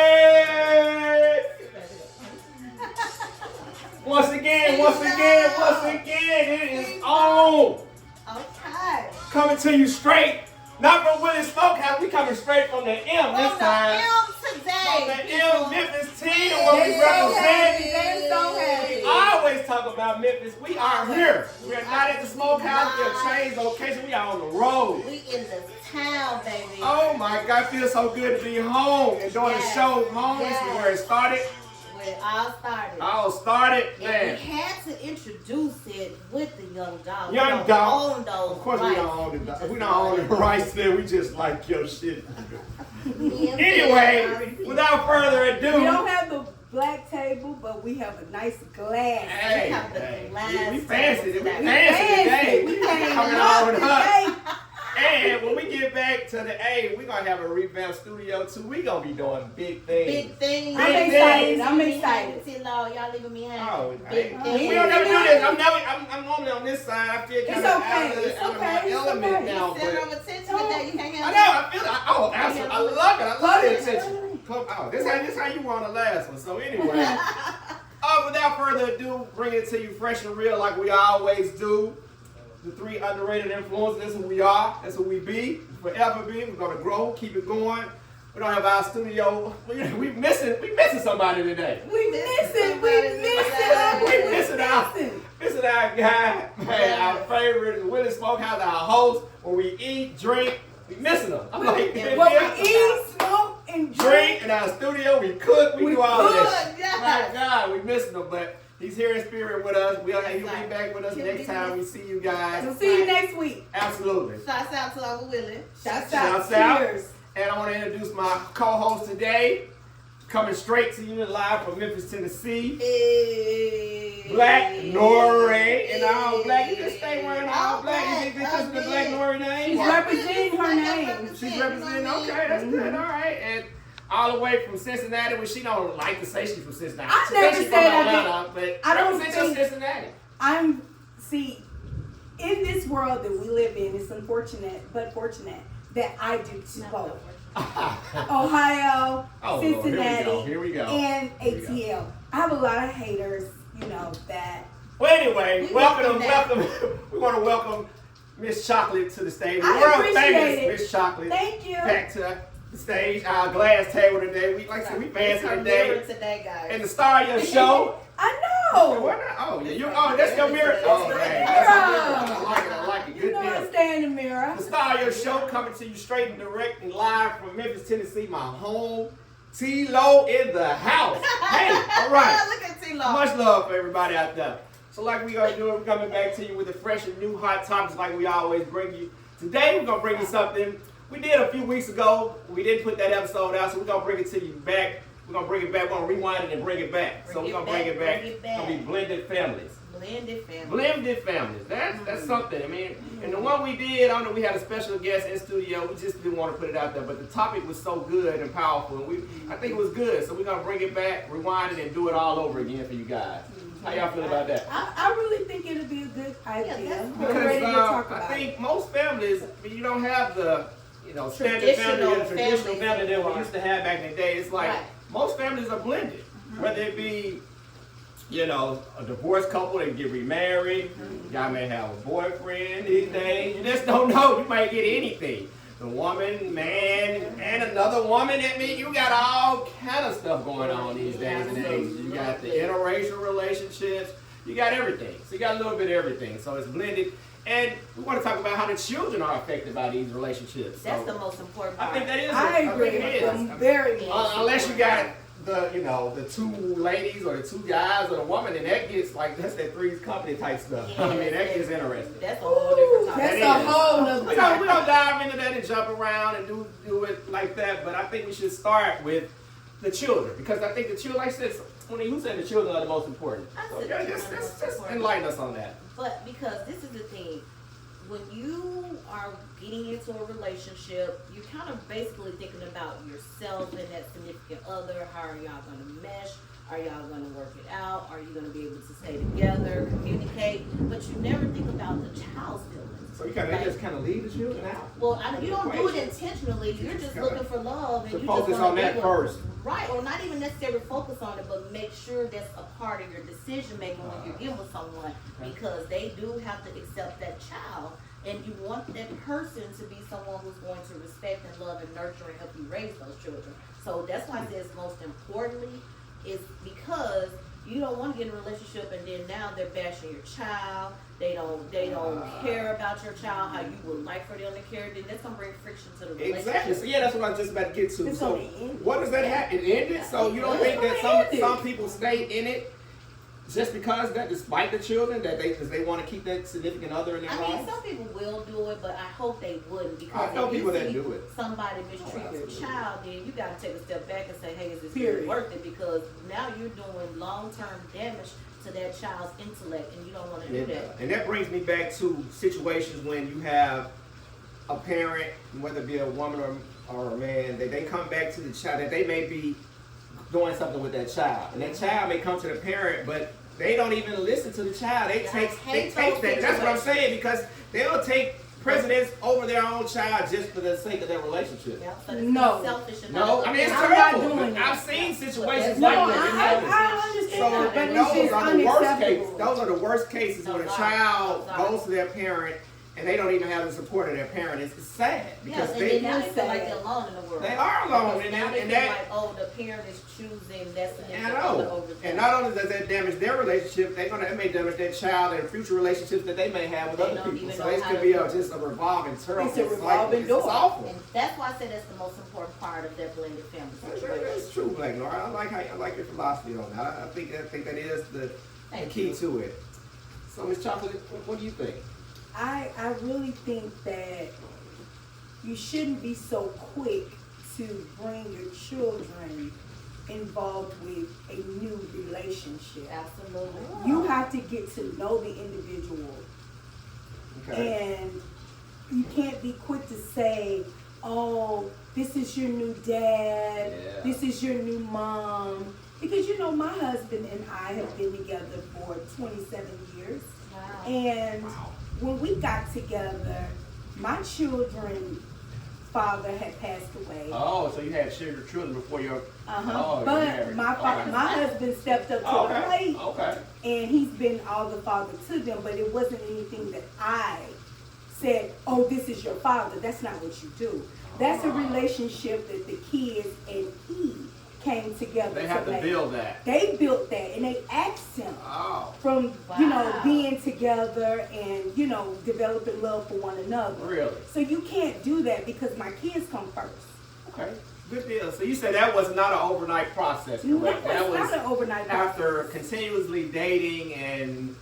Hey! Once again, it is on. Okay. Coming to you straight, not from Willie Smokehouse. We coming straight from the M this time. From the M Memphis team, where we represent. They're so happy. We always talk about Memphis. We are here. We are not at the Smokehouse. We have changed location. We are on the road. We in the town, baby. Oh my God, it feels so good to be home and doing the show home. This is where it started. Where it all started. All started, man. And we had to introduce it with the young dog. Young dog. Own those of course, rights. we don't own the we don't own the rights there. We just like your shit. Yeah, Anyway, without further ado, We don't have the black table, but we have a nice glass. hey, We have the hey, glass we fancy. We tables. fancy today. We came Coming up on today. up. And when we get back to the A, we're gonna have a revamped studio too. We gonna be doing big things. Big things. I'm excited. I'm excited. Y'all leaving me hanging. Oh, Big we things. don't never do this. I'm normally on this side. I feel kind It's of okay. out It's of my okay. It's element okay. now. Center But of attention today. You can't I have know. I feel it. Oh, absolutely. I love it. I love the attention. Oh, this how you were on the last one. So anyway, without further ado, bring it to you fresh and real like we always do. The three underrated influences. That's who we are. That's who we be. Forever be. We're gonna grow. Keep it going. We don't have our studio. We missing somebody today. We missing Our guy, man, our favorite Willie Smokehouse, our host. When we eat, drink, we missing them. I'm like, What we eat, smoke, and drink in our studio, we cook, we do all of this. yes. My God, we missing him, but he's here in spirit with us. He'll be back with us next time we see you guys. We'll see you next week. Absolutely. Shouts out to Uncle Willie. Shouts Shouts out. out. Cheers. And I want to introduce my co-host today, coming straight to you live from Memphis, Tennessee. Hey. Black Nori and all black. You just stay wearing all black. You think because of the Black Nori name? She's representing her name. She's representing. Okay, that's good. All right. And all the way from Cincinnati, which she don't like to say she's from Cincinnati. I She never says she's said from I did. Atlanta, but I don't represent your think- Cincinnati. In this world that we live in, it's unfortunate, but fortunate that I do both. Ohio, Oh, Cincinnati, here we go. and Here we go. ATL. I have a lot of haters, that. Well, anyway, We welcome. welcome We want to welcome Miss Chocolate to the stage. I World appreciate famous it. Miss Chocolate. Thank you. Back to the stage. Our glass table today. We like I said, we fancy It's her mirror today. today, guys. And the star of your show. I Oh, know. why not? Oh, yeah. That's your mirror. Oh, man. mirror. That's your mirror. I like it. You Good know I deal. stay in the mirror. The star of your show coming to you straight and direct and live from Memphis, Tennessee, my home. T-Lo in the house. Hey, all right. Look at T-Lo. Much love for everybody out there. So like we are doing, we're coming back to you with the fresh and new hot topics like we always bring you. Today we're going to bring you something we did a few weeks ago. We didn't put that episode out, so we're going to bring it to you back. We're going to bring it back. We're going to rewind it and bring it back. So we're going to bring it back. It's going to be blended families. Blended family. Blended families. That's something. I mean, and the one we did, I don't know, we had a special guest in studio. We just didn't want to put it out there, but the topic was so good and powerful. And I think it was good. So we're gonna bring it back, rewind it, and do it all over again for you guys. How y'all feel about that? I really think it'll be a good idea. that's I'm Because ready to talk I about think it. most families, I mean, you don't have the standard family or the traditional family that we used to have back in the day. It's like most families are blended, whether it be a divorced couple that get remarried. Y'all may have a boyfriend these days. You just don't know. You might get anything. The woman, man, and another woman. I mean, you got all kind of stuff going on these days and ages. You got the interracial relationships. You got everything. So you got a little bit of everything. So it's blended. And we want to talk about how the children are affected by these relationships. That's the most important part. I think that is. I agree think it with is. them very much. Unless you got the two ladies or the two guys or the woman, and that gets that's that Three's Company type stuff. Yeah, I mean, that gets interesting. That's a whole different topic. That's That a is. whole nother We don't dive into that and jump around and do it like that, but I think we should start with the children, because I think the children, like I said, who said the children are the most important? I So, said yeah, the children are the most just important. enlighten us on that. But because this is the thing, when you are getting into a relationship, you're kind of basically thinking about yourself and that significant other. How are y'all going to mesh? Are y'all going to work it out? Are you going to be able to stay together, communicate? But you never think about the child's feelings. So they just kind of leave the children out. Well, you don't do it intentionally. You're just looking for love, and to you focus just on that first. Right, or not even necessarily focus on it, but make sure that's a part of your decision making when you're getting with someone, because they do have to accept that child, and you want that person to be someone who's going to respect and love and nurture and help you raise those children. So that's why I say it's most importantly is because you don't want to get in a relationship and then now they're bashing your child. They don't care about your child how you would like for them to care. Then that's gonna bring friction to the relationship. Exactly. So yeah, that's what I was just about to get to. It's So what does that happen? It ended. So you don't think that some people stay in it just because that, despite the children, that they want to keep that significant other in their lives? I mean, some people will do it, but I hope they wouldn't, because I know if people you that see do it. somebody mistreat your child, then you got to take a step back and say, hey, is this Period. really worth it? Because now you're doing long-term damage to that child's intellect, and you don't want to do that. And that brings me back to situations when you have a parent, whether it be a woman or a man, that they come back to the child, that they may be doing something with that child. And that child may come to the parent, but they don't even listen to the child. They take that. That's what I'm saying, because they'll take precedence over their own child just for the sake of their relationship. Yeah, but it's No. selfish and No, I mean, it's I'm not terrible. doing I've that. seen situations No, like that. I understand So that, but and it's those just are the worst cases. unacceptable. Those are the worst cases when a Those are. child Those are. goes to their parent and they don't even have the support of their parent. It's sad Yes, because and they then now they feel like they're alone in the world. They are alone, Because and now they and feel that- like, oh, the parent is choosing that's the I know. And not only does that damage their relationship, it may damage their child and future relationships that they may have with They other don't people. even So know it how could to be do it. just a revolving terrible It's a cycle. revolving It's door. awful. And that's why I say that's the most important part of their blended family situation. That's true, Black Nora. I like your philosophy on that. I think that is the Thank key you. to it. So, Ms. Chocolate, what do you think? I really think that you shouldn't be so quick to bring your children involved with a new relationship. Absolutely. You have to get to know the individual, Okay. and you can't be quick to say, oh, this is your new dad, Yeah. this is your new mom. Because you know, my husband and I have been together for 27 years. Wow. And Wow. when we got together, my children's father had passed away. Oh, so you had children before your. Uh-huh. Oh, you're But married. my Okay. my husband stepped up to the plate, Okay. and he's been all the father to them. But it wasn't anything that I said, "Oh, this is your father." That's not what you do. That's a relationship that the kids and he came together. They have to make. build that. They built that, and they asked him. Oh, From you know Wow. being together and you know developing love for one another. really? So you can't do that because my kids come first. Okay. Good deal. So you said that was not an overnight process, That correct? was not an overnight after process. continuously dating and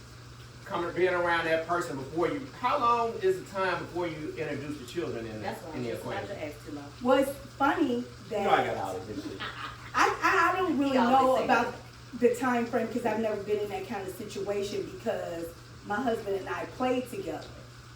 being around that person before you. How long is the time before you introduce the children in That's why the I'm just not equation? to ask too long. Well, it's funny that You know I got all this shit. I don't really He always know say about the time frame because I've never been in that kind of situation because my husband and I played together.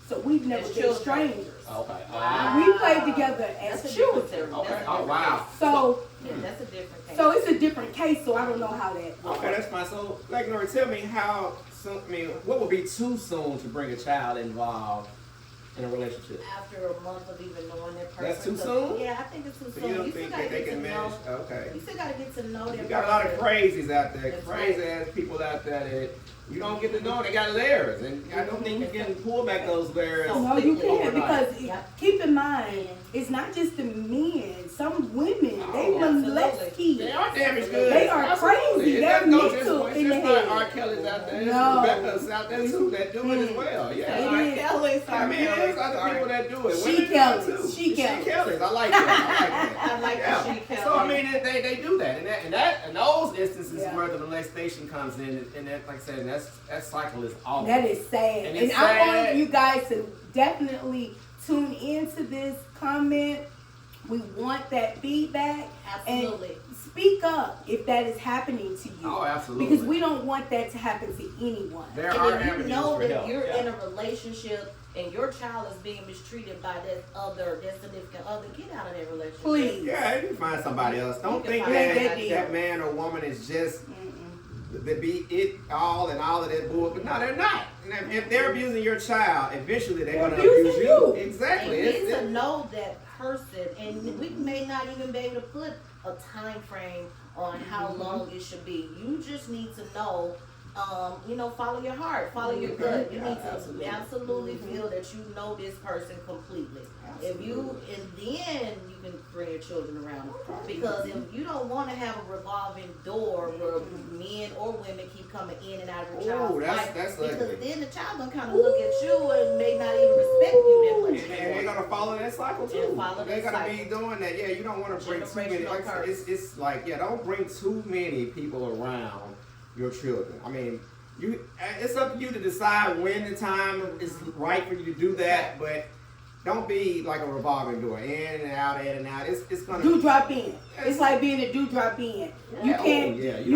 So we've never As been children. strangers. Okay. Wow. We played together That's as a children. different- Okay. that's a Oh different wow. case. So Yeah, that's a different case. so it's a different case, so I don't know how that works. Okay, that's fine. So, like, Nora, tell me how soon. I mean, what would be too soon to bring a child involved in a relationship? After a month of even knowing that person. That's too So, soon? Yeah, I think it's too So soon. you don't still think gotta that they get can to manage? know- Okay. You still gotta get to know You that got a lot of person. crazies out there, That's crazy right. ass people out there that you don't get to know. They got layers, and I don't think you can pull back those layers. So No, you can't overnight. because Yep. keep in mind, it's not just the men. Some women, they Oh, molest absolutely. kids. They are damaged goods. They are Absolutely. crazy. It They're doesn't go mental just, in it's the just head. not R. Kelly's out there. There's No. Rebecca's out there too that do it as well. Yeah. It R. is. Kelly, I mean, there's other people that do it. She Women do it Kellys. too. She Kellys. Kellys. I like that. I like Yeah. the She Kelly. So I mean, they do that, and those instances Yeah. where the molestation comes in, and that, like I said, that cycle is awful. That is sad. And And, it's I sad. want you guys to definitely tune into this comment. We want that feedback. Absolutely. And speak up if that is happening to you. Oh, absolutely. Because we don't want that to happen to anyone. There And are if you avenues know for that help. you're Yeah. in a relationship and your child is being mistreated by that significant other, get out of that relationship. Please. Yeah, you can find somebody else. Don't You can think find that somebody that else. man or woman is just Mm-mm. to be it all and all of that bull, but no, they're not. And if they're abusing your child, eventually they're going to abuse you. Exactly. You need to know that person, and we may not even be able to put a time frame on how long it should be. You just need to know, follow your heart, follow your gut. You need to absolutely feel that you know this person completely. If you, and then you can bring your children around. Because if you don't want to have a revolving door where men or women keep coming in and out of your child's life, because then the child gonna kind of look at you and may not even respect you that much. And they're gonna follow that cycle too. They're gonna be doing that. Yeah, you don't want to bring too many. It's like, don't bring too many people around your children. I mean, it's up to you to decide when the time is right for you to do that, but don't be like a revolving door, in and out, in and out. It's gonna drop in. It's like being a drop in. You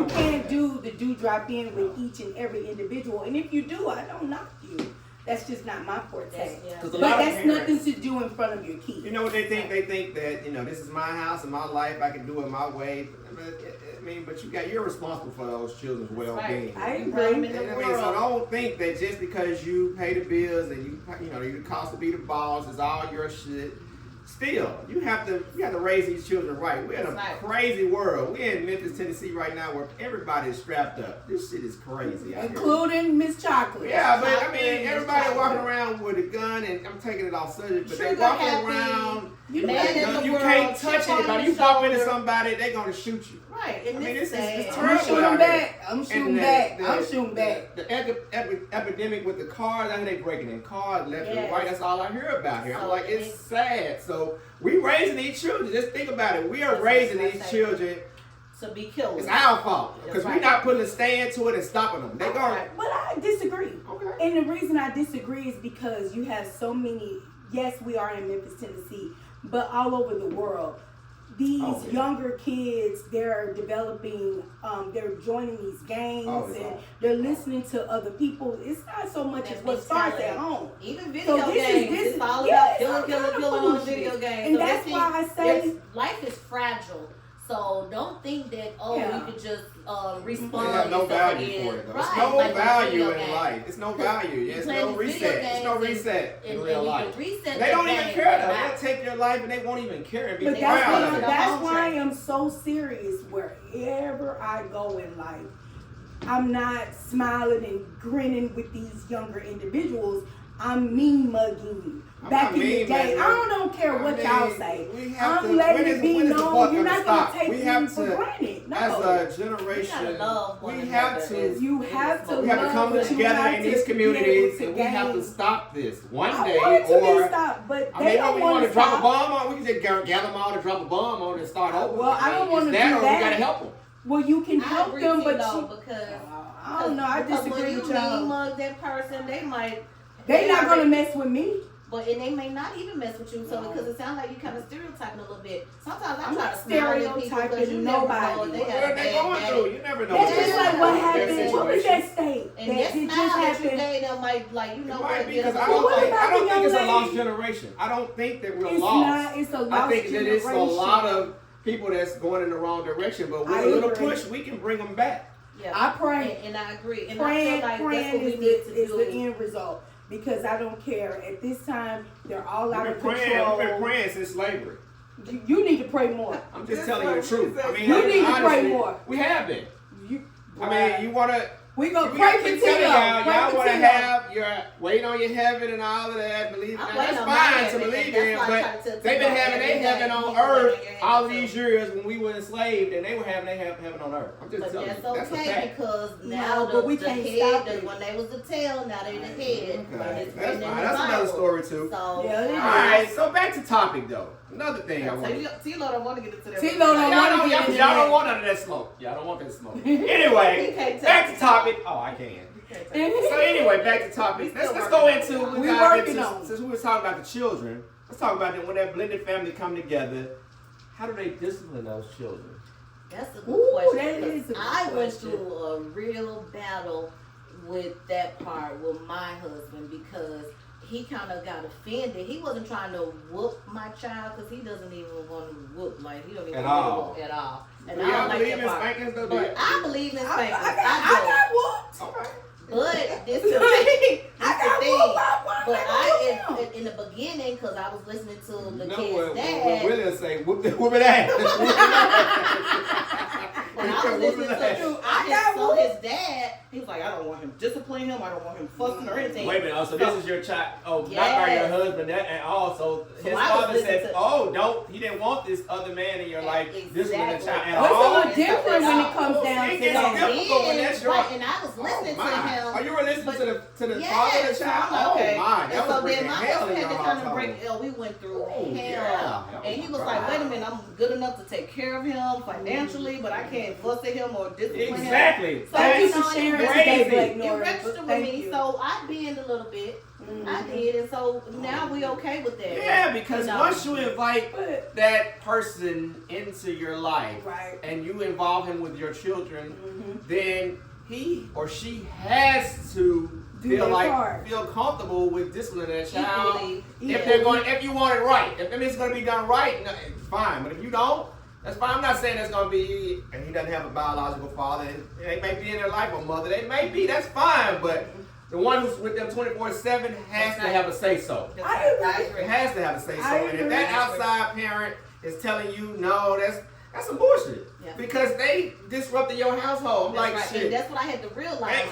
can't do the drop in with each and every individual. And if you do, I don't knock you. That's just not my forte. But that's nothing to do in front of your kids. You know what they think? They think that this is my house and my life. I can do it my way. But you're responsible for those children's well-being. I agree. So don't think that just because you pay the bills and you cost to be the boss is all your shit. Still, you have to raise these children right. We're in a crazy world. We're in Memphis, Tennessee right now where everybody is strapped up. This shit is crazy. Including Miss Chocolate. Yeah, but everybody walking around with a gun, and I'm taking it off subject, but they walking around. You can't touch anybody. You bump into somebody, they're gonna shoot you. Right. It's terrible. I'm shooting back. The epidemic with the cars, they breaking in cars left and right. That's all I hear about here. I'm like, it's sad. So we raising these children. Just think about it. We are raising these children to be killed. It's our fault because we're not putting a stand to it and stopping them. They're going. But I disagree. Okay. And the reason I disagree is because you have so many. Yes, we are in Memphis, Tennessee, but all over the world. These younger kids, they're developing, they're joining these gangs and they're listening to other people. It's not so much as what starts at home. Even video games, it's all about killing on video games. And that's why I say life is fragile. So don't think that you could just respond. They have no value for it though. There's no value in life. It's no value. There's no reset. There's no reset in real life. They don't even care though. They'll take your life and they won't even care and be proud of it. That's why I'm so serious wherever I go in life. I'm not smiling and grinning with these younger individuals. I'm mean mugging you. Back in the day, I don't care what y'all say. I'm letting it be known. You're not going to take me for granted. No. As a generation, we have to come together in these communities and we have to stop this one day. But we want to drop a bomb on. We can just gather them all to drop a bomb on and start over. Well, I don't want to do that. We got to help them. Well, you can help them, but because I don't know. I disagree with y'all. When you mug that person, they're not gonna mess with me. But and they may not even mess with you, so because it sounds like you kind of stereotyping a little bit. Sometimes I'm try not to stereotyping nobody. What are they going through? You never know. That's just like what happened. What was that state? And that just happened. Them like you know what? Because I don't think it's a lost generation. I don't think that we're lost. It's a lost generation. I think that it's a lot of people that's going in the wrong direction. But with a little push, we can bring them back. Yeah, I pray, and I agree. And praying, I feel like that's what we need to do. The end result. Because I don't care. At this time, they're all out of control. We've been praying since slavery. You need to pray more. I'm just telling you the truth. I mean, you need to pray more. We have been. You want to. We gonna pray for Tito. Y'all want to have your wait on your heaven and all of that. Believe that's fine to believe in, but they've been having their heaven on earth all of these years when we were enslaved, and they were having their heaven on earth. I'm just telling you. That's okay because now we can't stop it. When they was the tail, now they're the head. Okay. That's fine. That's another story too. So, all right. So back to topic though. Another thing I want. T-Lo don't want to get into that. T-Lo don't want to get into that. Y'all don't want none of that smoke. Y'all don't want that smoke. Anyway, back to topic. Oh, I can. So anyway, back to topic. Let's go into since we were talking about the children. Let's talk about them when that blended family come together. How do they discipline those children? That's a good question. That is a good I went through a real battle with that part with my husband because he kind of got offended. He wasn't trying to whoop my child because he doesn't even want to whoop. Like, he don't even want to whoop at all. And I don't like that part. But I believe in spankings. I got whooped. Okay. But this is the thing. But in the beginning, because I was listening to the kid's dad. What Willie say? Whoop it ass. When I was listening to his dad, he was like, I don't want him disciplining him. I don't want him fussing or anything. Wait a minute. So this is your child. Oh, not by your husband. And also, his father said, he didn't want this other man in your life. This is the child at all. What's a little different when it comes down to that? And I was listening to him. Oh, you were listening to the father of the child? Okay. Oh, my. That was then my husband had to kind of household. break. We went through hell. Yeah. And he was like, wait a minute, I'm good enough to take care of him financially, but I can't fuss at him or discipline him. Exactly. So, Thank you you know, for sharing crazy. today, it registered with me, so I bend a little bit. I did, and so now we okay with that. Yeah, because once you invite that person into your life, right, and you involve him with your children, then he or she has to feel comfortable with disciplining that child. Equally, if you want it right, if it's going to be done right, no, it's fine. But if you don't, that's fine. I'm not saying that's going to be, and he doesn't have a biological father. They may be in their life a mother. They may be. That's fine. But the one who's with them 24/7 has to have a say so. I agree. It has to have a say so. And if that outside parent is telling you no, that's some bullshit. Yeah. Because they disrupted your household. I'm like, right. shit. And that's what I had to realize.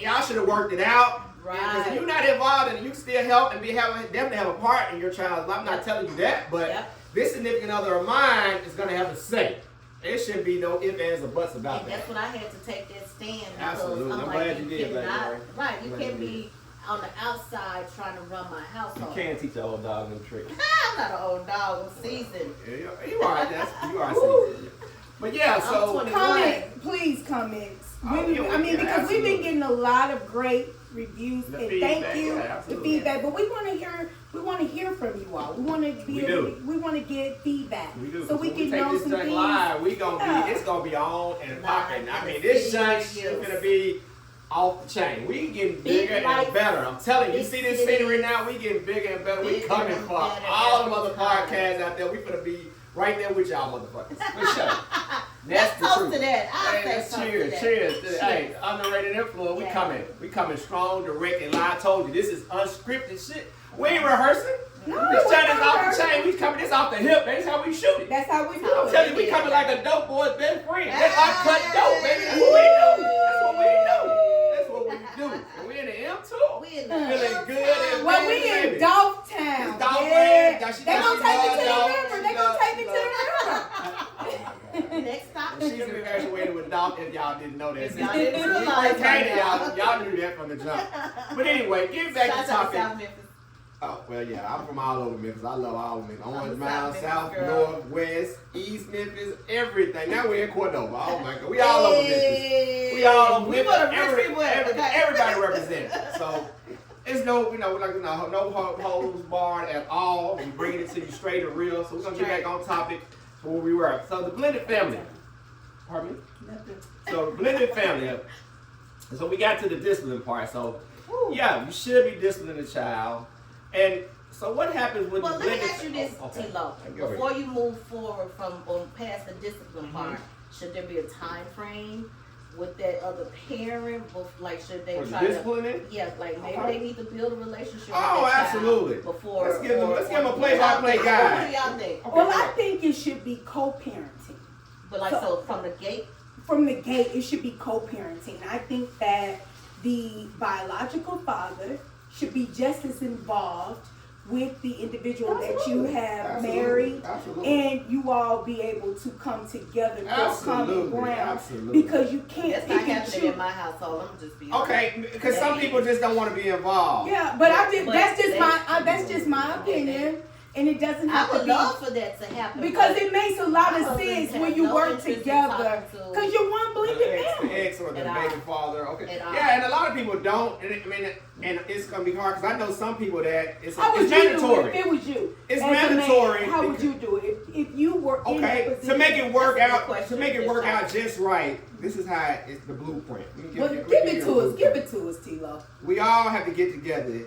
Y'all should have worked it out. Right. Because if you're not involved and you still help and them to have a part in your child's life, I'm not telling you that, but this significant other of mine is going to have a say. There shouldn't be no ifs, ands, or buts about that. That's what I had to take that stand. Absolutely. I'm glad you did that. Right. You can't be on the outside trying to run my household. You can't teach an old dog them tricks. I'm not an old dog. I'm seasoned. You are seasoned. But yeah, so please comments. Because we've been getting a lot of great reviews and thank you the feedback. But we want to hear from you all. We want to get feedback. So we can know some things. Live, it's gonna be on and popping. I mean, this junk is gonna be off the chain. We getting bigger and better. I'm telling you. You see this scenery now? We getting bigger and better. We coming for all the other podcasts out there. We gonna be right there with y'all motherfuckers. For sure. Let's toast to that. Cheers. Hey, underrated influence. We coming strong, direct, and live. I told you, this is unscripted shit. We ain't rehearsing. This shit is off the chain. We coming this off the hip. That's how we shoot it. That's how we do it. I'm telling you, we coming like a dope boy's best friend. That's uncut dope, baby. That's what we do. That's what we do. And we in the M too. We in the feeling good. Well, we in Dogtown. They gonna take me to the river. They gonna take me to the river. Next stop. She's infatuated with Doc, if y'all didn't know that. Y'all didn't realize that. Y'all knew that from the jump. But anyway, get back to topic. South Memphis. Oh, well, yeah, I'm from all over Memphis. I love all of Memphis. Orange Mound, South, North, West, East Memphis, everything. Now we're in Cordova. Oh, my God. We all over Memphis. We all over Memphis. Everybody represented. So, it's no holds barred at all. We bringing it to you straight and real. So, we're going to get back on topic to where we were. So, the blended family. Pardon me? Nothing. So, blended family. So, we got to the discipline part. So, yeah, you should be disciplining a child. And so what happens with the blended? Well, let me ask you this, T-Lo. Before you move forward past the discipline part, should there be a time frame with that other parent? Like, should they try disciplining? Yeah, like maybe they need to build a relationship. Oh, with absolutely. Before let's give them a play-by-play guide. What do y'all think? Well, I think it should be co-parenting. But so from the gate? From the gate, it should be co-parenting. I think that the biological father should be just as involved with the individual that you have married, and you all be able to come together to common ground. Because you can't pick and choose. In my household, I'm just being because some people just don't want to be involved. Yeah, but that's just my opinion. And it doesn't have to be. I would love for that to happen. Because it makes a lot of sense when you work together. Because you're one blended family. The ex or the baby father. Okay. Yeah, and a lot of people don't. And it's going to be hard because I know some people that it's mandatory. If it was you. It's mandatory. How would you do it? If you were in that position. To make it work out just right, this is how it's the blueprint. Give it to us, T-Lo. We all have to get together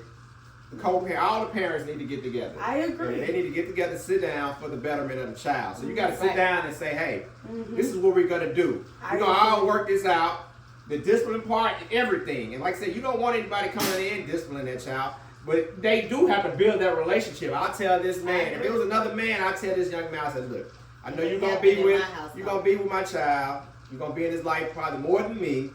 the co-parent, all the parents need to get together. I agree. And they need to get together, sit down for the betterment of the child. So you got to sit Right. down and say, hey, this is what we're gonna do. We're gonna all work this out. The discipline part, everything. And like I said, you don't want anybody coming in disciplining that child. But they do have to build that relationship. I'll tell this man, if it was another man, I'll tell this young man, I said, look, I know you're gonna be with my child. You're gonna be in his life probably more than me.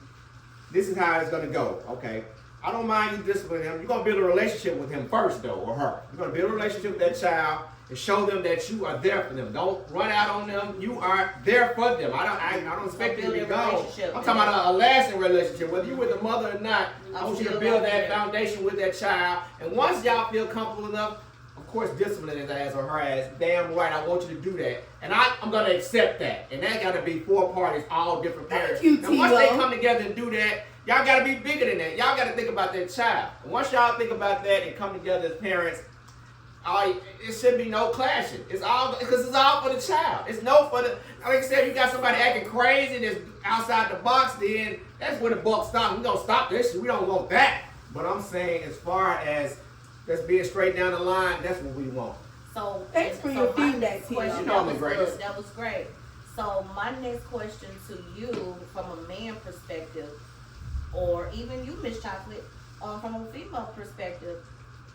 This is how it's gonna go. Okay. I don't mind you disciplining him. You're gonna build a relationship with him first though, or her. You're gonna build a relationship with that child and show them that you are there for them. Don't run out on them. You are there for them. I don't expect you to be gone. I'm talking about a lasting relationship. Whether you're with the mother or not, I want you to build that foundation with that child. And once y'all feel comfortable enough, of course, discipline his ass or her ass. Damn right, I want you to do that. And I'm going to accept that. And that got to be 4 parties, all different parents. Thank you, and once they come together and do that, y'all got to be bigger than that. Y'all got to think about that child. And once y'all think about that and come together as parents, it should be no clashing. It's all because it's all for the child. It's no for the. Like I said, you got somebody acting crazy that's outside the box. Then that's where the buck stops. We gonna stop this shit. We don't want that. But I'm saying, as far as that's being straight down the line, that's what we want. So thanks for your feedback, Tia. You know I'm the greatest. That was great. So my next question to you, from a man perspective, or even you, Miss Chocolate, from a female perspective,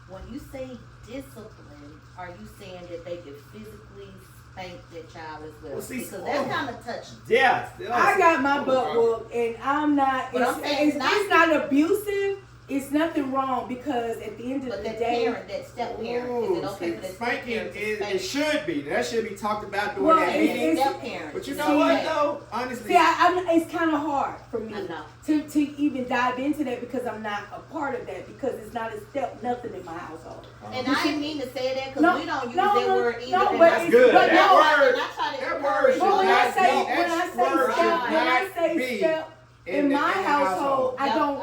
when you say discipline, are you saying that they can physically spank their child as well? Because that's kind of touching. Yeah. I got my butt whooped, and I'm not. But I'm saying it's not abusive. It's nothing wrong because at the end of the day, that step parent, is it okay for the step spanking parent to spank? It should be. That should be talked about during that meeting. Step parent. But you know what though? Honestly, see, it's kind of hard for me I know. to even dive into that because I'm not a part of that because it's not a step nothing in my household. And I didn't mean to say that because we don't use that word either. No, in but that's good. But That no, word, and I try to that word should But when I not say be. when I say be step in my household, I don't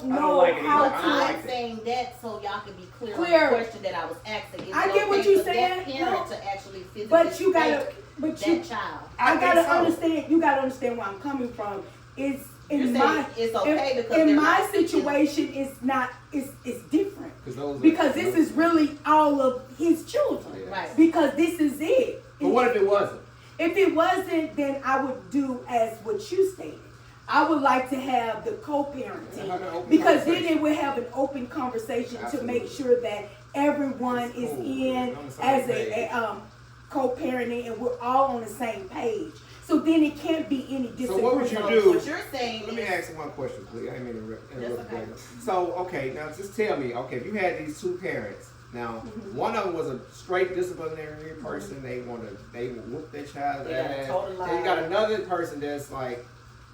know like it how either. I don't to. like I'm saying that so y'all can be clear on Clear. the question that I was asking. Is I it get what okay you're for saying. that parent No. to actually physically But you gotta, spank but you, that child? I think gotta so. understand. You gotta understand where I'm coming from. It's You're in saying my it's okay because in they're my not- situation. It's not. It's different those because this is really all of his children. Yeah. Right. Because this is it. But what if it wasn't? If it wasn't, then I would do as what you stated. I would like to have the co-parenting because then it would have an open conversation to make sure that everyone is in as a co-parenting and we're all on the same page. So then it can't be any disagreement. So what would you do? What you're saying Let me is, ask you one question, please. I didn't mean to interrupt. okay. So, okay, now just tell me, okay, if you had these 2 parents, now one of them was a straight disciplinary person, they would whoop their child's ass. And you got another person that's like,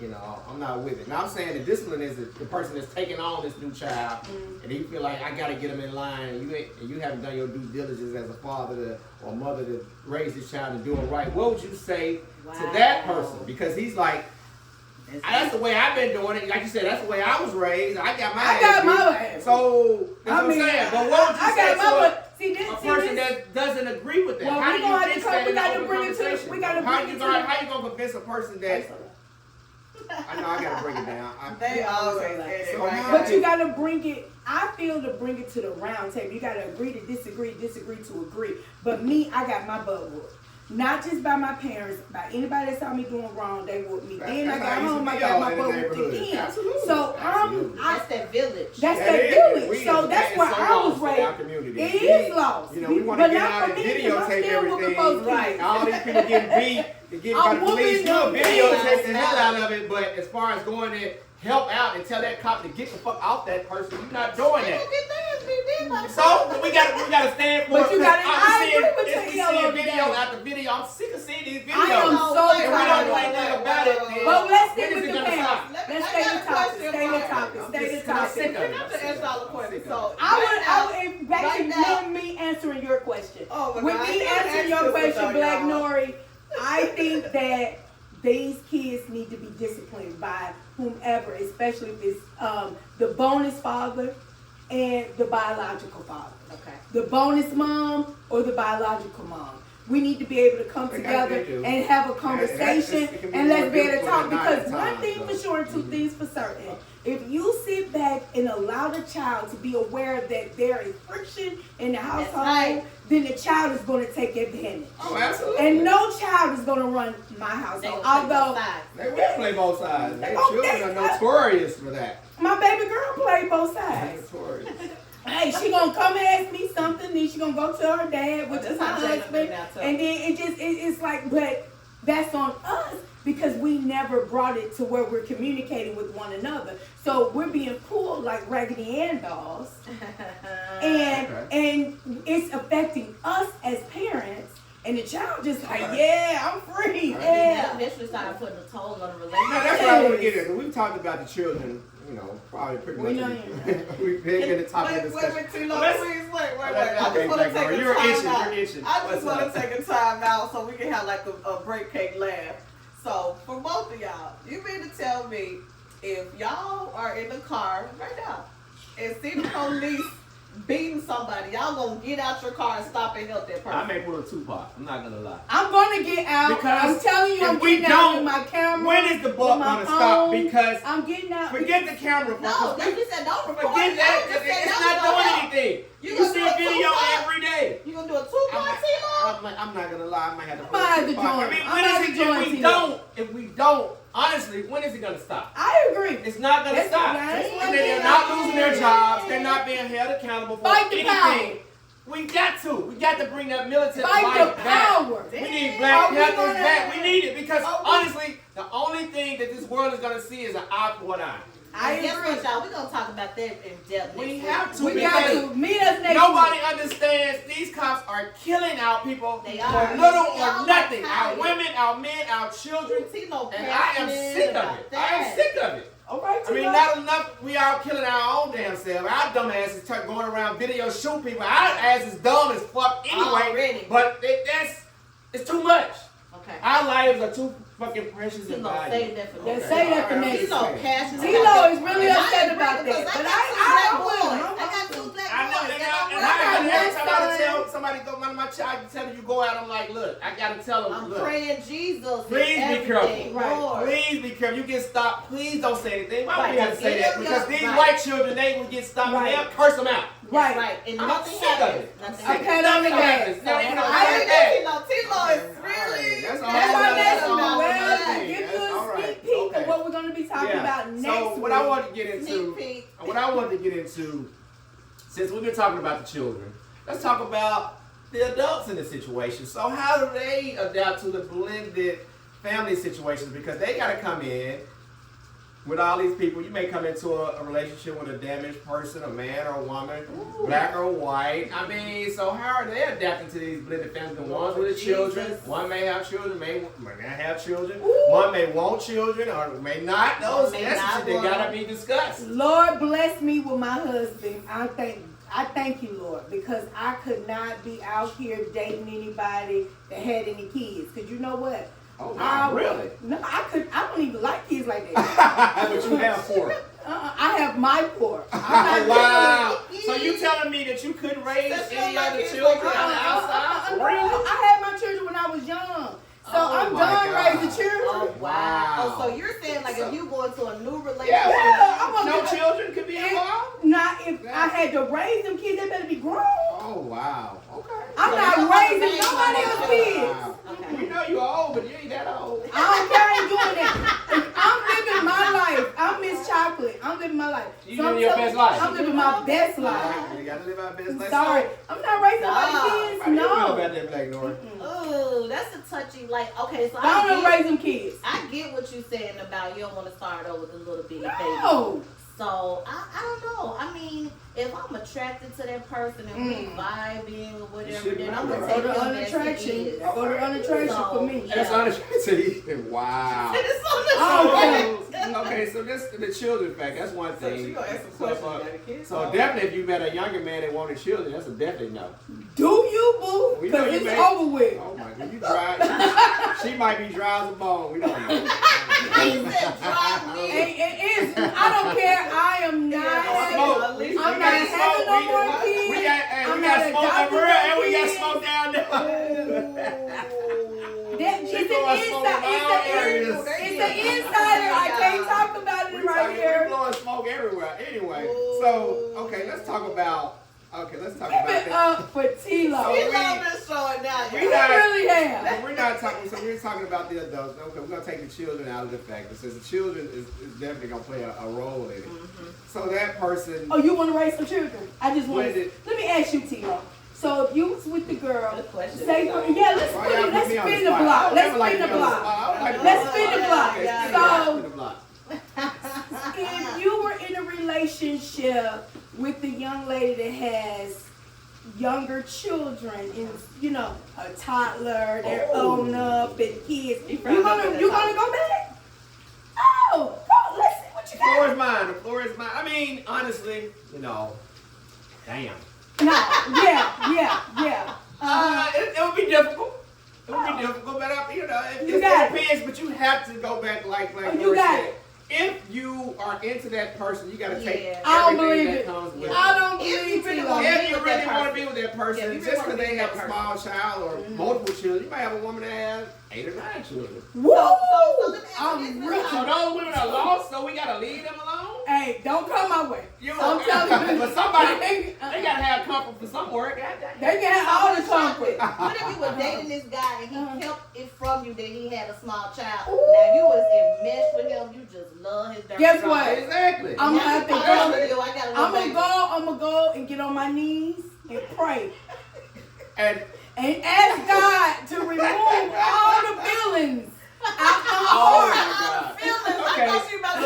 you know, I'm not with it. Now I'm saying the discipline is the person that's taking on this new child, and you feel like I gotta get them in line, and you haven't done your due diligence as a father or mother to raise this child and do it right. What would you say to that person? Because he's like, that's the way I've been doing it. Like you said, that's the way I was raised. I got my ass. So that's what I'm saying. But what would you say to a person that doesn't agree with that? Well, How do you fix that in gotta open bring it to. conversation? We gotta How bring you it gonna convince a person that? I know I gotta bring it down. They always say that. So Right? how- But you gotta bring it. I feel to bring it to the round table. You gotta agree to disagree to agree. But me, I got my butt whooped. Not just by my parents, by anybody that saw me doing wrong, they whooped me. Then I got home, I got my butt whooped again. Absolutely. So that's that village. that's That that is. village. We So is- that's that where is so I was lost in our raised. community. It is lost. You know, we want But to get not out for and me, 'cause I'm videotape still whooping everything. folks' Right. kids. All these people getting beat, they getting by the I'm police. whooping You'll them videotape kids. the hell out of it, but as far as going there, help out and tell that cop to get the fuck off that person, you're not doing that. So we gotta stand for But it. you gotta- I'm I agree with seeing you, Yellow, video today. after video. I'm sick of seeing these videos. I am so and we don't tired. do anything about it. then But let's when stick is with it the gonna parents. stop? Let's stay the topic. Stay the topic. Stay the I'm sick topic. of it. You have to answer all the questions. So I would back right to now- me answering your question. Oh my With God, I me can't answering ask your this question, without Black y'all. Nori, I think that these kids need to be disciplined by whomever, especially if it's the bonus father and the biological father. Okay. The bonus mom or the biological mom. we need to be able to come together and have a conversation and let's be able to talk. Because one thing for sure and two things for certain. If you sit back and allow the child to be aware that there is friction in the household, then the child is going to take advantage. Oh, absolutely. And no child is going to run my household. Although they will play both sides. Their children are notorious for that. my baby girl played both sides. Notorious. Hey, she gonna come and ask me something, then she gonna go to her dad, which is her husband, and then it's like, but that's on us because we never brought it to where we're communicating with one another. So we're being pulled like Raggedy Ann dolls, and it's affecting us as parents. And the child just like, yeah, I'm free. Yeah. Eventually started putting a toll on the Now, that's what I want to get into. We've talked about the children, you know, probably pretty much. We've been the topic of discussion. Wait. I just want to take a You're time itching. out. You're itching. I just want to take a time out so we can have like a break cake laugh. So for both of y'all, you mean to tell me if y'all are in the car right now and see the police beating somebody, y'all gonna get out your car and stop and help that person? I may pull a Tupac. I'm not gonna lie. I'm gonna get out. Because I'm telling you, I'm getting out with my camera. When is the buck gonna stop? Because I'm getting out. forget the camera. No, you said don't record. Forget that. It's not doing anything. You see a video every day. You gonna do a Tupac, T-Lo? I'm not gonna lie. I might have to. I might have to join. I mean, if we don't, honestly, when is it gonna stop? I agree. It's not gonna stop. They're not losing their jobs. They're not being held accountable for anything. We got to bring that militant life back. We need Black Panthers back. We need it because honestly, the only thing that this world is gonna see is an eye for an eye. I guess what, y'all? We're gonna talk about that in depth. We have to. We got to meet us next Nobody week. Understands these cops are killing our people They for are. little They or all nothing. are Our tired. women, our men, our children. T-Lo And I am sick of it. I am sick of it. All right, I mean, not enough. We all killing our own damn self. Our dumb asses going around video shoot people. Our ass is dumb as fuck anyway. Already. But it's too much. Okay. Our lives are too fucking precious and T-Lo, valuable. say that for Yeah, next say that for week. next T-Lo week. passionate. T-Lo is really And I upset agree about because that. But I got two I black I know, boys. and And every time I tell somebody, one of my child telling you go out, I'm like, look, I gotta tell them, I'm look, praying Jesus. please be careful. Lord. Please be careful. You get stopped. Please don't say anything. Why Right. would you have to say that? Because these Right. white children, they will get stopped and Right. they'll curse them out. Right. Right. And I'm nothing sick of happens. it. Nothing Okay, happens. don't Nothing happens. I Not even a agree. bad day. T-Lo is really. That's all. That's our next That's one. all. Well, That's give you all a right. sneak peek Okay. of what we're going to be talking about next So week. what I want to get into, Sneak peek. what I want to get into, since we've been talking about the children, let's talk about the adults in the situation. So how do they adapt to the blended family situations? Because they got to come in with all these people. You may come into a relationship with a damaged person, a man or a woman, black or white. I mean, so how are they adapting to these blended families? The ones with the children, one may have children, may not have children. One may want children or may not. Those May that's not they want. gotta be discussed. Lord bless me with my husband. I thank you, Lord, because I could not be out here dating anybody that had any kids. Cause you know what? Oh, wow, really? No, I don't even like kids like that. But you have 4. I have my 4. Oh, wow. So you telling me that you couldn't raise any other children on the outside? No, I had my children when I was young. So I'm my done God. raising children. Oh, wow. Wow. Oh, so you're saying like if you go into a new relationship. Yeah, I'm gonna no get- children could be involved? Not if I had to raise them kids, they better be grown. Oh, wow. Okay. I'm So not you raising don't nobody think else's you kids. Wow. Okay. We know you're old, but you ain't that old. I don't care, I ain't doing that. I'm living my life. I'm Miss Chocolate. I'm living my life. You living your best life. I'm living my best life. You gotta live our best life. Sorry, I'm not raising nobody's Nah. kids. How do you feel No. about that, Black Nora? Ooh, that's a touchy. Like, okay, so I don't get, raise them kids. I get what you're saying about you don't want to start over with a little bitty baby. No. So I don't know. I mean, if I'm attracted to that person and we vibing or whatever, should then not I'm gonna be. take Go to him as he unattraction. is. Go to unattraction So, for me. yeah. That's unattractive. Wow. It's on the Oh, show. Okay, so this the children fact. That's one So thing. she gonna ask some So, questions about the kids. so definitely, if you met a younger man that wanted children, that's a definite no. Do you, boo? We know Because you it's made- over with. Oh my God, you dry. She might be dry as a bone. We don't know. He said, "Drive me." It is. I don't care. I am not. Smoke. At least I'm We not got having smoke. no more kids. We got I'm smoke not up adopting here no and we got kids. smoke down there. blowing smoke in all areas. It's the insider. I can't talk about it right We here. blowing smoke everywhere. Anyway, Ooh. so okay, let's talk about Give it that. up for T-Lo. So We love this show and now. we We not- really have. But we're not talking. So we're talking about the adults. Okay, we're gonna take the children out of the fact because the children is definitely gonna play a role in it. So that person. Oh, you want to raise some children? I just want When to. did- Let me ask you, T-Lo. So if you was with the girl, Good question. say, yeah, let's Why y'all put me on spin the the spot? block. I don't Let's ever like spin to the be on the block. spot. I don't like to be Let's on the spin the spot. block. Okay, spin the So- block, spin the block. If you were in a relationship with the young lady that has younger children and a toddler, they're Oh. own up and kids, you frowned up gonna at you that gonna go back? Oh, come, let's see what you The floor got. is mine. The floor is mine. I mean, honestly, damn. No, yeah. It would be difficult. It would be difficult, but You got it depends. But you have to go back, like you Lori got said. it. If you are into that person, you got to take Yeah. I don't everything believe that it. comes with I it. don't If you believe really T-Lo. want If you with really that want to person. be with that person, Yeah, if you really just wanna because be they with have a that small child or multiple children, you might have a woman that has 8 or 9 children. Woo! So let me ask you I'm this, rich. So those women are lost, so we gotta leave them alone. Hey, don't come my way. You I'm telling you. but somebody they gotta have comfort for somewhere. They can have all the comfort. What if you were dating this guy and he kept it from you that he had a small child? Ooh. Now you was enmeshed with him. You just love his dirty Guess talk. what? Exactly. I'm Now gonna have he to calls go. you, I got a little baby. I'm gonna go and get on my knees and pray And and ask God to remove all the feelings out my oh heart. my God. Feelings. Okay. I thought you about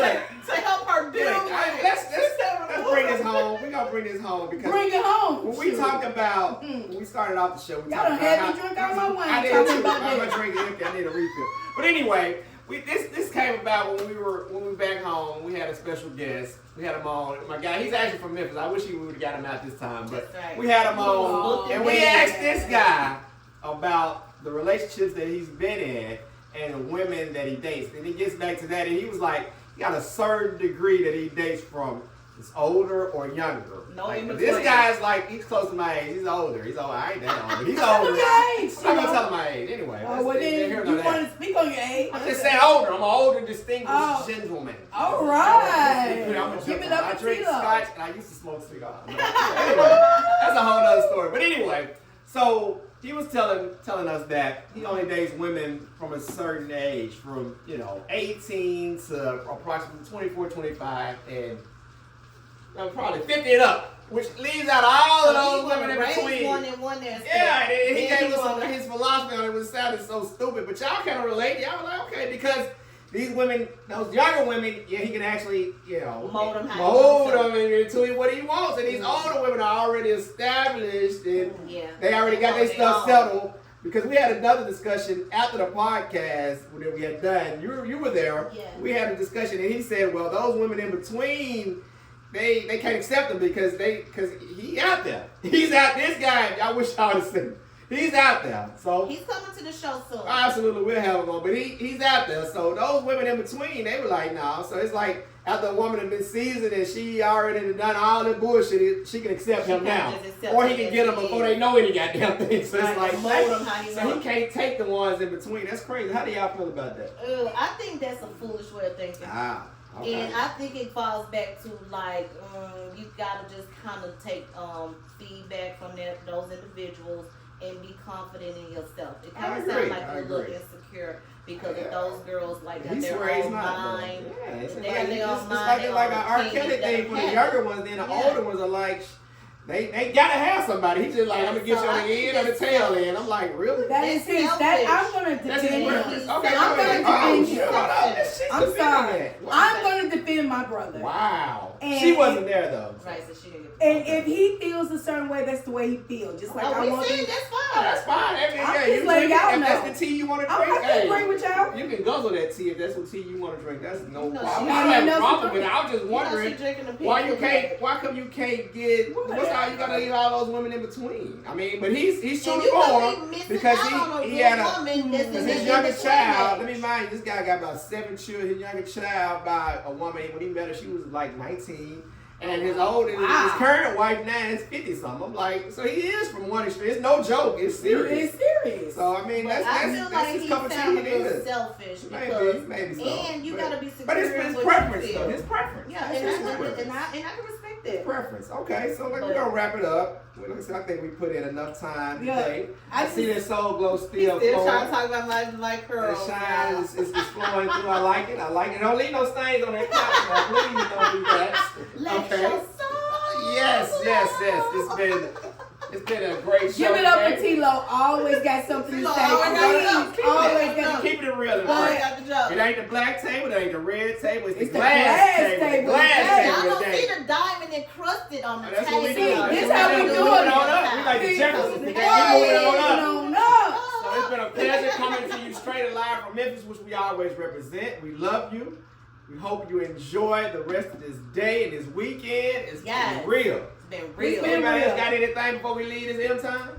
to help her deal Look, with it. let's bring this home. We're gonna bring this home because Bring it home. when we Shoot. talked about when we started off the show, we Y'all talked done about had me drink all my wine I did talking too. about I'm that. gonna drink it empty. I need a refill. But anyway, this came about when we were back home. We had a special guest. We had him on. My guy, he's actually from Memphis. I wish we would have got him out this time, but That's right. we had him on, Oh, and we man. asked this guy about the relationships that he's been in and the women that he dates. And he gets back to that, and he was like, he got a certain degree that he dates from. It's older or younger. No like, in but between. this guy's like, he's close to my age. He's older. I ain't that old, but he's Tell older. me your age, I'm not gonna T-Lo. tell him my age anyway. Oh, well then, Here, you that. want to speak on your age. I'm just saying older. I'm an older, distinguished Oh. gentleman. All right. I'm a Give it gentleman. up I to drink T-Lo. scotch and I used to smoke cigars. Anyway, that's a whole other story. But anyway, so he was telling us that he only dates women from a certain age, from 18 to approximately 24, 25, and probably 50 and up, which leaves out all of those women in between. One and one that's Yeah, and he then gave us wanna- his philosophy on it. Was sounded so stupid, but y'all kind of relate. Y'all were like, okay, because these women, those younger women, yeah, he can actually, Mold 'em how he mold wants them into what he wants. And these older women are already established, and Yeah. they already got their They stuff own. settled. Because we had another discussion after the podcast that we had done. You were there. Yeah. We had a discussion, and he said, well, those women in between, they can't accept him because he out there. He's out. This guy, I wish I would have seen him. He's out there. So He's coming to the show soon. absolutely, we'll have him on. But he's out there. So those women in between, they were like, no. So it's like after a woman has been seasoned and she already done all the bullshit, she can accept him can now. just accept Or he him can as get him he before is. they know any goddamn thing. So it's Right, like, mold him how he so he wants. can't take the ones in between. That's crazy. How do y'all feel about that? I think that's a foolish way of thinking. Ah, okay. And I think it falls back to like you gotta just kind of take feedback from those individuals and be confident in yourself. It kind I of agree, sounds like I you're a little agree. insecure because Yeah. of those girls like got He their swear he's own not. mind. Though. Yeah, it's They like, got their own it's mind, like their an own R. opinion, Kelly let thing them for the have younger it. ones. Then the Yeah. older ones are like, they gotta have somebody. He's just like, I'm gonna get So you on I the think end or the that's tail selfish. end. I'm like, really? That is That's his. That I'm gonna That's his defend him. preference. Okay, I'm go ahead. gonna Oh, defend shit. him. Hold on. She's I'm defending sorry. that. Wow. I'm gonna defend my brother. Wow. And She wasn't there though. Right, so she didn't get And if he feels a certain way, that's the way he feels. Just like oh, I we want see, him. that's Oh, fine. that's fine. I'm Yeah, just you letting drink it. y'all If know. that's the tea you want to I drink, can agree with y'all. you can guzzle that tea if that's what tea you want to drink. That's no No, problem. she I don't have ain't a nothing problem to with it. I was just You know wondering she drinking a why pink you can't. Kool-Aid. Why come you can't get? What's how you gotta leave all those women in between? I mean, but he's true And to you gonna form be missing because out on a he good had a. woman that's in Because the his youngest in-between child, age. let me mind you, this guy got about 7 children. His youngest child by a woman, when he met her, she was like 19. And his oldest, Wow. his current wife now is 50 something. I'm like, so he is from one extreme. It's no joke. It's serious. It's serious. serious. So I mean, But that's I feel like his he cup of sound tea. a It little is. selfish Maybe, because, maybe so. and you gotta be secure But it's in his what preference, you feel. though. His preference. Yeah, That's and his I preference. respect that. Preference. Okay, so we're But- gonna wrap it up. Well, like I said, I think we put in enough time Yeah, today. I I see just- that soul glow still Still trying to flowing. talk about my The curls. shine y'all. is flowing through. I like it. I like it. Don't leave no stains on that couch. Now. Please don't do that. Let Okay. your soul Yes, yes, yes. It's been a great show. Give it up for today. T-Lo. Always got something to T-Lo say. always got Please, something. always Keep got Keep it real. Boy, It got the job. ain't the black table. It ain't the red table. It's the It's the glass glass table. table. The glass Hey, table Y'all don't today. see the diamond encrusted on the That's table. what we do. See, That's this what how we we do. do Moving it. on up. We like the See, Jeffersons today. hey, We moving on up. on up. So it's been a pleasure coming to you straight and live from Memphis, which we always represent. We love you. We hope you enjoy the rest of this day and this weekend. It's Yes. been real. It's been real. been Anybody real. else got anything before we leave this M time?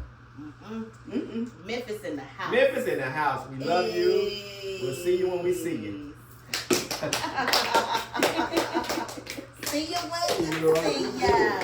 Memphis in the house. Memphis in the house. We love you. We'll see you when we see you. See you when See you you. see ya.